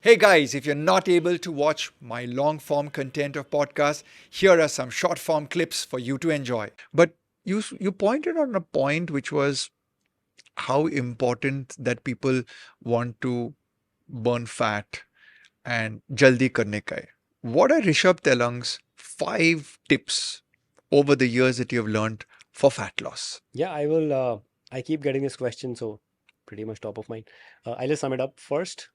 Hey guys, if you're not able to watch my long form content of podcast, here are some short form clips for you to enjoy. But you pointed on a point which was how important that people want to burn fat and jaldi karne ka hai. What are Rishabh Telang's 5 tips over the years that you have learned for fat loss? Yeah, I will. I keep getting this question, so pretty much top of mind. I'll just sum it up. First,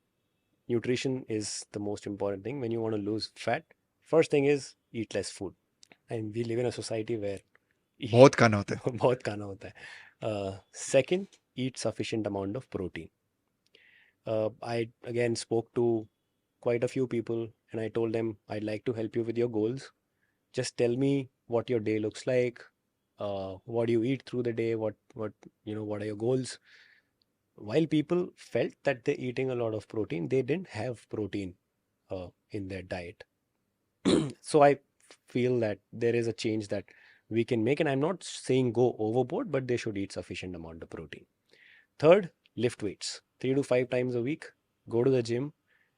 nutrition is the most important thing when you want to lose fat. First thing is eat less food, and we live in a society where eat बहुत खाना होता है. बहुत खाना होता है. Second, eat sufficient amount of protein. I again spoke to quite a few people, and I told them I'd like to help you with your goals. Just tell me what your day looks like. What do you eat through the day? What are your goals? While people felt that they're eating a lot of protein, they didn't have protein in their diet. So I feel that there is a change that we can make, and I'm not saying go overboard, but they should eat sufficient amount of protein. Third, lift weights 3 to 5 times a week. Go to the gym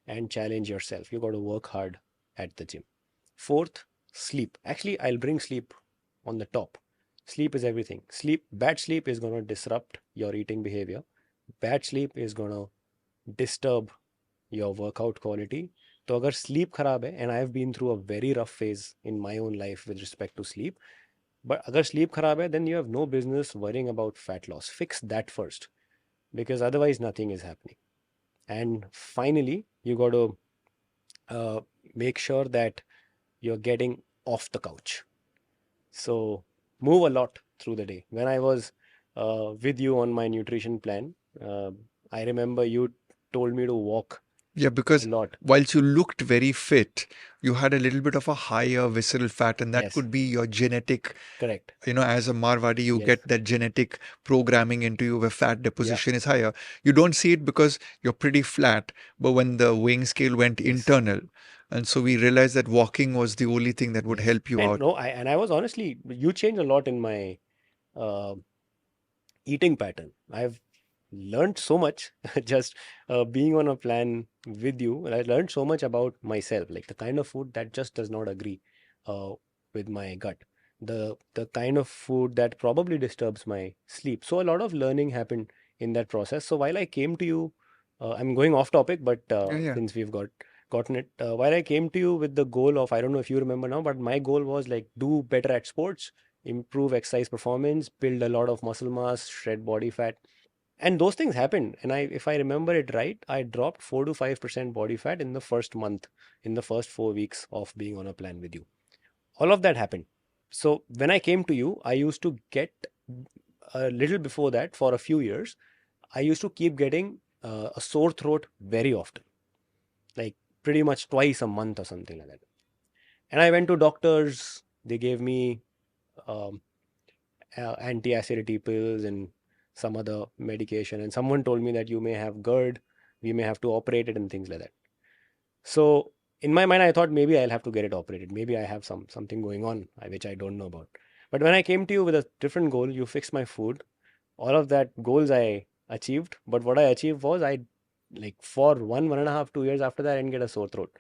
and challenge yourself. You got to work hard at the gym. Fourth, sleep. Actually, I'll bring sleep on the top. Sleep is everything. Bad sleep is going to disrupt your eating behavior. Bad sleep is going to disturb your workout quality. तो अगर sleep खराब है, and I have been through a very rough phase in my own life with respect to sleep, but अगर sleep खराब है, then you have no business worrying about fat loss. Fix that first, because otherwise nothing is happening. And finally, you got to uh, make sure that you're getting off the couch. So move a lot through the day. When I was with you on my nutrition plan, uh, I remember you told me to walk Yeah, a because lot. whilst you looked very fit, you had a little bit of a higher visceral fat, and that Yes, could be your genetic. correct. As a Marwadi, you Yes. get that genetic programming into you where fat Yeah. deposition is higher. You don't see it because you're pretty flat, but when the weighing scale went Yes. internal, and so we realized that walking was the only thing that would Yes. help you And out. no, I was honestly, you changed a lot in my uh, eating pattern. I've learned so much just being on a plan with you. And I learned so much about myself, like the kind of food that just does not agree uh, with my gut, the kind of food that probably disturbs my sleep. So a lot of learning happened in that process. So while I came to you, I'm going off topic, but Yeah, yeah. since we've gotten it, while I came to you with the goal of, I don't know if you remember now, but my goal was like do better at sports, improve exercise performance, build a lot of muscle mass, shred body fat. And those things happened. And if I remember it right, I dropped 4 to 5% body fat in the first month, in the first 4 weeks of being on a plan with you. All of that happened. So when I came to you, I used to get a little before that for a few years, I used to keep getting a sore throat very often, like pretty much twice a month or something like that. And I went to doctors, they gave me um, anti-acidity pills and some other medication, and someone told me that you may have GERD, we may have to operate it and things like that. So in my mind, I thought maybe I'll have to get it operated. Maybe I have something going on which I don't know about. But when I came to you with a different goal, you fixed my food. All of that goals I achieved. But what I achieved was I, like, for 1.5, 2 years after that, I didn't get a sore throat.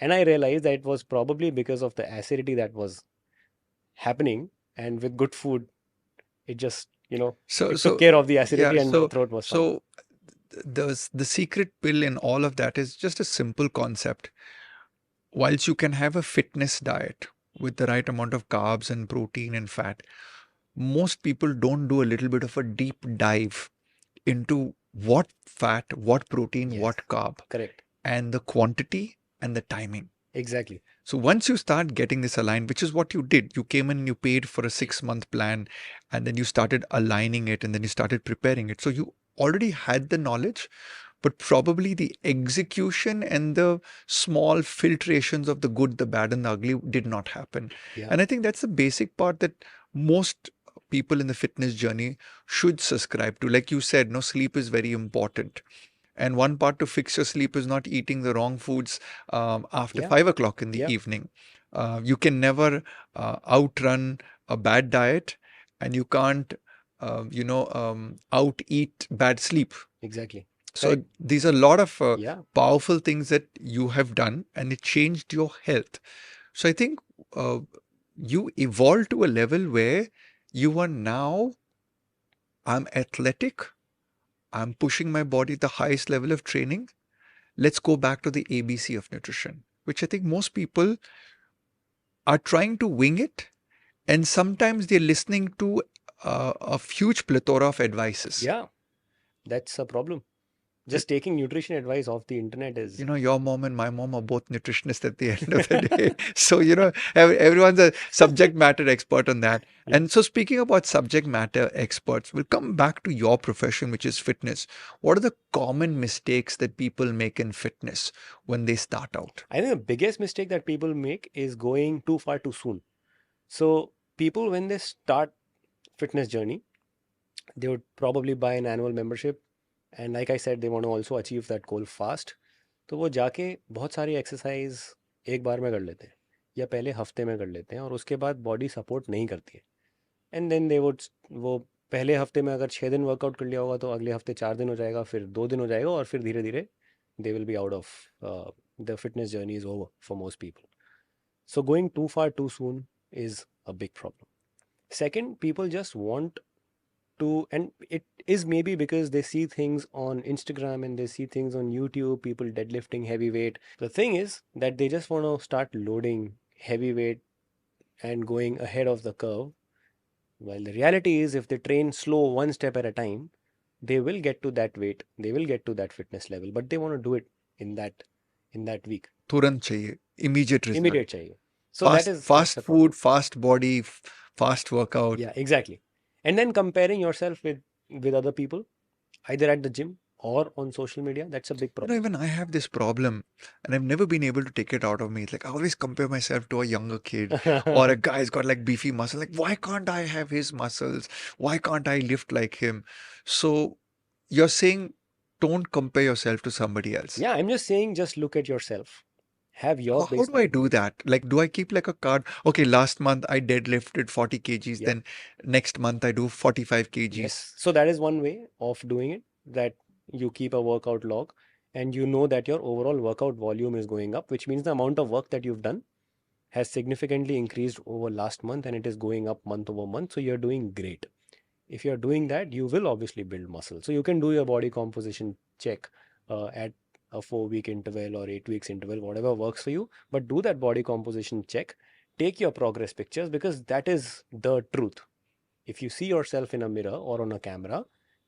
And I realized that it was probably because of the acidity that was happening. And with good food, it just, So, it took so care of the yeah, acidity and the so throat was fine. so the secret pill in all of that is just a simple concept. Whilst you can have a fitness diet with the right amount of carbs and protein and fat, most people don't do a little bit of a deep dive into what fat, what protein, Yes, what carb, correct. and the quantity and the timing. Exactly. So once you start getting this aligned, which is what you did, you came in and you paid for a 6 month plan, and then you started aligning it, and then you started preparing it. So you already had the knowledge, but probably the execution and the small filtrations of the good, the bad, and the ugly did not happen. Yeah. And I think that's the basic part that most people in the fitness journey should subscribe to. Like you said, no, sleep is very important. And one part to fix your sleep is not eating the wrong foods after Yeah. 5 o'clock in the Yeah. evening. You can never outrun a bad diet, and you can't, out eat bad sleep. Exactly. So Correct. these are a lot of Yeah. powerful things that you have done, and it changed your health. So I think uh, you evolved to a level where you are now, I'm athletic, I'm pushing my body at the highest level of training. Let's go back to the ABC of nutrition, which I think most people are trying to wing it. And sometimes they're listening to a huge plethora of advices. Yeah. That's a problem. Just taking nutrition advice off the internet is. Your mom and my mom are both nutritionists at the end of the day. So, everyone's a subject matter expert on that. Yeah. And so, speaking about subject matter experts, we'll come back to your profession, which is fitness. What are the common mistakes that people make in fitness when they start out? I think the biggest mistake that people make is going too far too soon. So people, when they start fitness journey, they would probably buy an annual membership, and like I said, they want to also achieve that goal fast. तो वो जाके बहुत सारी exercise एक बार में कर लेते हैं या पहले हफ्ते में कर लेते हैं और उसके बाद बॉडी सपोर्ट नहीं करती है. एंड देन दे वुड, वो पहले हफ्ते में अगर 6 दिन वर्कआउट कर लिया होगा तो अगले हफ्ते 4 दिन हो जाएगा, फिर 2 दिन हो जाएगा और फिर धीरे धीरे they will be out of the fitness journey is over for most people. So going too far too soon is a big problem. Second, people just want to, and it is maybe because they see things on Instagram and they see things on YouTube, people deadlifting heavy weight. The thing is that they just want to start loading heavy weight and going ahead of the curve. While the reality is, if they train slow, one step at a time, they will get to that weight, they will get to that fitness level, but they want to do it in that week. तुरंत चाहिए, immediate result. Immediate चाहिए. So that's Fast the problem. food, fast body, fast workout. Yeah, exactly. And then comparing yourself with other people, either at the gym or on social media, that's a big problem. Even I have this problem, and I've never been able to take it out of me. It's like I always compare myself to a younger kid or a guy's got like beefy muscle. Like, why can't I have his muscles? Why can't I lift like him? So you're saying don't compare yourself to somebody else. Yeah, I'm just saying, just look at yourself. Have your How do I do that? Like, do I keep like a card? Okay, last month I deadlifted 40 kgs, then next month I do 45 kgs. Yes. So that is one way of doing it, that you keep a workout log and you know that your overall workout volume is going up, which means the amount of work that you've done has significantly increased over last month and it is going up month over month. So you're doing great. If you're doing that, you will obviously build muscle. So you can do your body composition check at a 4-week interval or 8 weeks interval, whatever works for you. But do that body composition check. Take your progress pictures, because that is the truth. If you see yourself in a mirror or on a camera,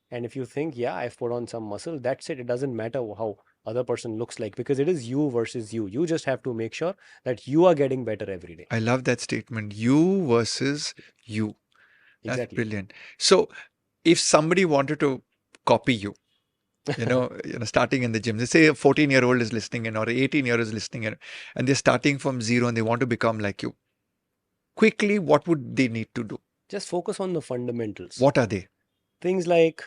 and if you think, yeah, I've put on some muscle, that's it. It doesn't matter how other person looks like, because it is you versus you. You just have to make sure that you are getting better every day. I love that statement. You versus you. That's Exactly. brilliant. So if somebody wanted to copy you, starting in the gym, let's say a 14-year-old is listening in or an 18-year-old is listening in, and they're starting from zero and they want to become like you. Quickly, what would they need to do? Just focus on the fundamentals. What are they? Things like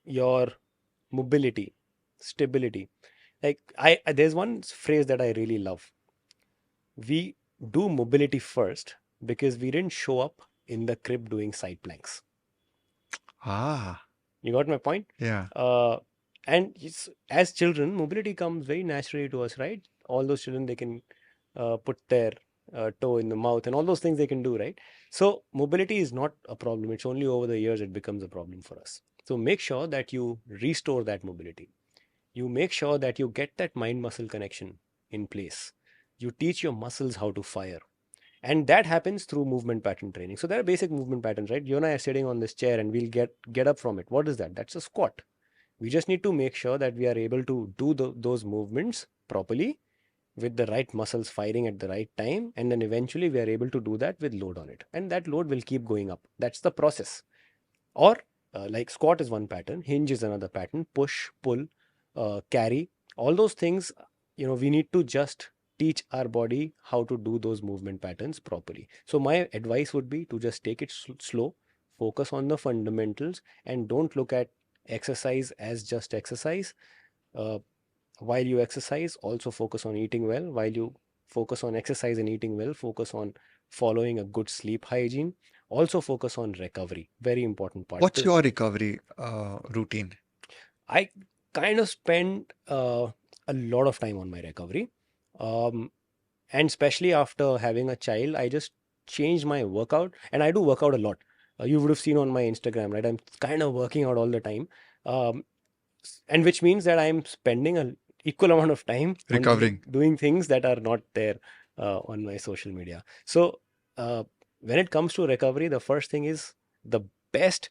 your mobility, stability. Like there's one phrase that I really love. We do mobility first because we didn't show up in the crib doing side planks. You got my point? Yeah. And as children, mobility comes very naturally to us, right? All those children, they can put their toe in the mouth and all those things they can do, right? So mobility is not a problem. It's only over the years it becomes a problem for us. So make sure that you restore that mobility. You make sure that you get that mind-muscle connection in place. You teach your muscles how to fire. And that happens through movement pattern training. So there are basic movement patterns, right? You and I are sitting on this chair and we'll get up from it. What is that? That's a squat. We just need to make sure that we are able to do those movements properly with the right muscles firing at the right time. And then eventually we are able to do that with load on it. And that load will keep going up. That's the process. Or like squat is one pattern, hinge is another pattern, push, pull, carry, all those things, we need to just teach our body how to do those movement patterns properly. So my advice would be to just take it slow, focus on the fundamentals, and don't look at exercise as just exercise. While you exercise, also focus on eating well. While you focus on exercise and eating well, focus on following a good sleep hygiene. Also focus on recovery. Very important part. What's your recovery routine? kind of spent a lot of time on my recovery. Um, and especially after having a child, I just changed my workout, and I do work out a lot. You would have seen on my Instagram, right? I'm kind of working out all the time. Um, and which means that I'm spending a equal amount of time on Recovering. doing things that are not there on my social media. So uh, when it comes to recovery, the first thing is the best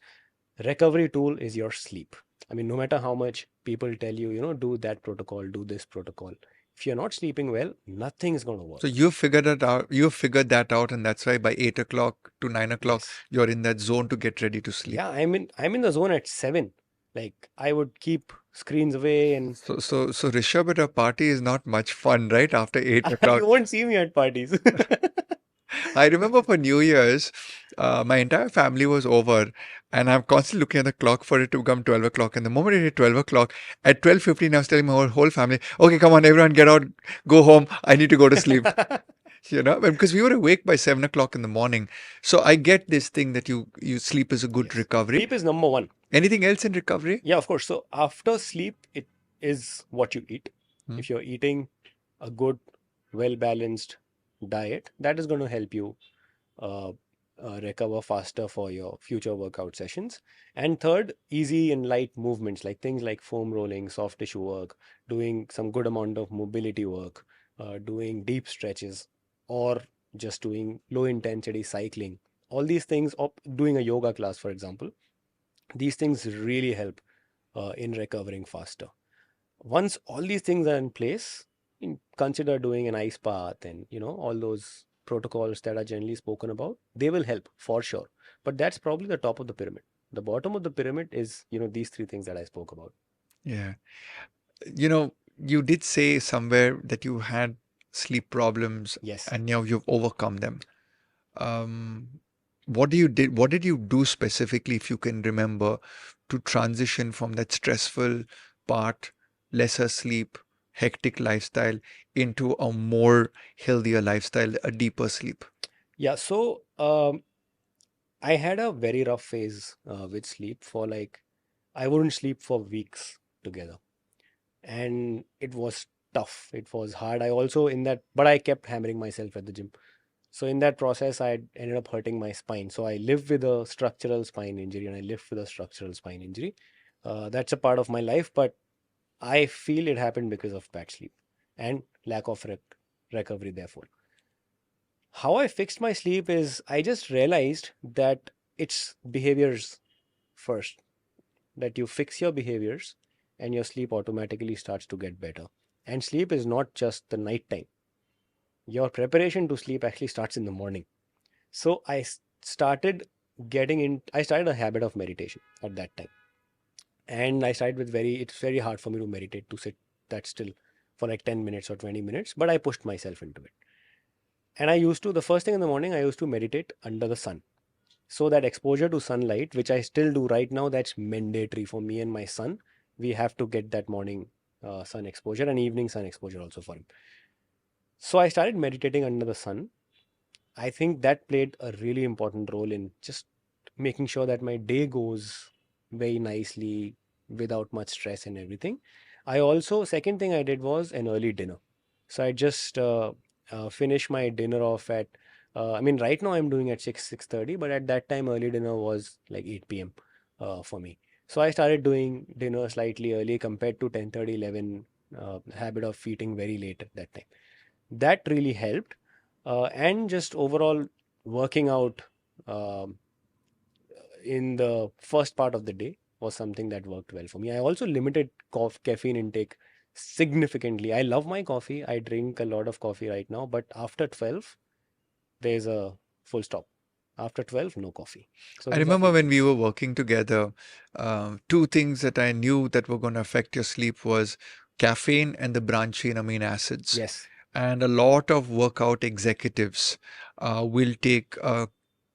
recovery tool is your sleep. I mean, no matter how much people tell you, do that protocol, do this protocol, if you're not sleeping well, nothing is going to So work. you figured it out. You figured that out, and that's why by 8 o'clock to 9 o'clock, Yes. you're in that zone to get ready to sleep. Yeah, I'm in the zone at 7. Like I would keep screens away and So Rishabh at a party is not much fun, right? After 8 o'clock. you won't see me at parties. I remember for New Year's, my entire family was over, and I'm constantly looking at the clock for it to become 12 o'clock. And the moment it hit 12 o'clock, at 12:15, I was telling my whole family, okay, come on, everyone, get out, go home. I need to go to sleep. Because we were awake by 7 o'clock in the morning. So I get this thing that you sleep is a good Yes. recovery. Sleep is number one. Anything else in recovery? Yeah, of course. So after sleep, it is what you eat. Hmm. If you're eating a good, well-balanced diet, that is going to help you uh, recover faster for your future workout sessions. And third, easy and light movements like things like foam rolling, soft tissue work, doing some good amount of mobility work, doing deep stretches, or just doing low intensity cycling. All these things, or doing a yoga class, for example, these things really help in recovering faster. Once all these things are in place, consider doing an ice bath and all those protocols that are generally spoken about. They will help for sure. But that's probably the top of the pyramid. The bottom of the pyramid is these three things that I spoke about. Yeah. You did say somewhere that you had sleep problems Yes. and now you've overcome them. Um, what did you do specifically, if you can remember, to transition from that stressful part, lesser sleep, hectic lifestyle into a more healthier lifestyle, a deeper sleep? Yeah. So I had a very rough phase with sleep for like I wouldn't sleep for weeks together, and it was tough. It was hard. I also in that, but I kept hammering myself at the gym. So in that process, I ended up hurting my spine. So I live with a structural spine injury, and I live with a structural spine injury. That's a part of my life, but I feel it happened because of bad sleep and lack of recovery. Therefore, how I fixed my sleep is I just realized that it's behaviors first. That you fix your behaviors, and your sleep automatically starts to get better. And sleep is not just the night time. Your preparation to sleep actually starts in the morning. So started I started a habit of meditation at that time. And I started with it's very hard for me to meditate, to sit that still for like 10 minutes or 20 minutes, but I pushed myself into it. And the first thing in the morning, I used to meditate under the sun. So that exposure to sunlight, which I still do right now, that's mandatory for me and my son. We have to get that morning sun exposure and evening sun exposure also for him. So I started meditating under the sun. I think that played a really important role in just making sure that my day goes very nicely without much stress and everything. Second thing I did was an early dinner. So I just finished my dinner off at, I mean, right now I'm doing at 6:30, but at that time, early dinner was like 8 p.m. For me. So I started doing dinner slightly early compared to 10:30, 11, habit of eating very late at that time. That really helped. And just overall working out um, in the first part of the day was something that worked well for me. I also limited caffeine intake significantly. I love my coffee. I drink a lot of coffee right now, but after 12, there's a full stop. After 12, no coffee. So I these are remember few when we things. were working together, two things that I knew that were going to affect your sleep was caffeine and the branched chain amino acids. Yes. And a lot of workout executives will take a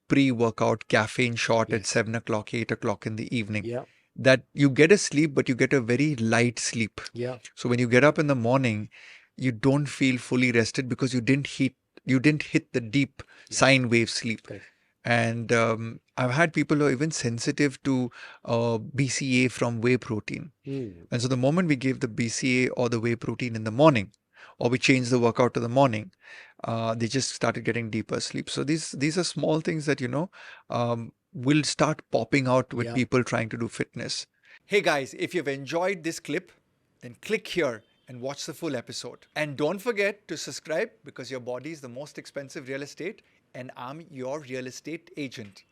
pre-workout caffeine shot at Yes. 7 o'clock, 8 o'clock in the evening. Yeah. That you get a sleep, but you get a very light sleep. Yeah. So when you get up in the morning, you don't feel fully rested because you didn't hit the deep Yeah. sine wave sleep. Correct. And I've had people who are even sensitive to BCA from whey protein. Hmm. And so the moment we give the BCA or the whey protein in the morning, or we change the workout to the morning, they just started getting deeper sleep. So these are small things that will start popping out with Yeah. people trying to do fitness. Hey guys, if you've enjoyed this clip, then click here and watch the full episode. And don't forget to subscribe because your body is the most expensive real estate, and I'm your real estate agent.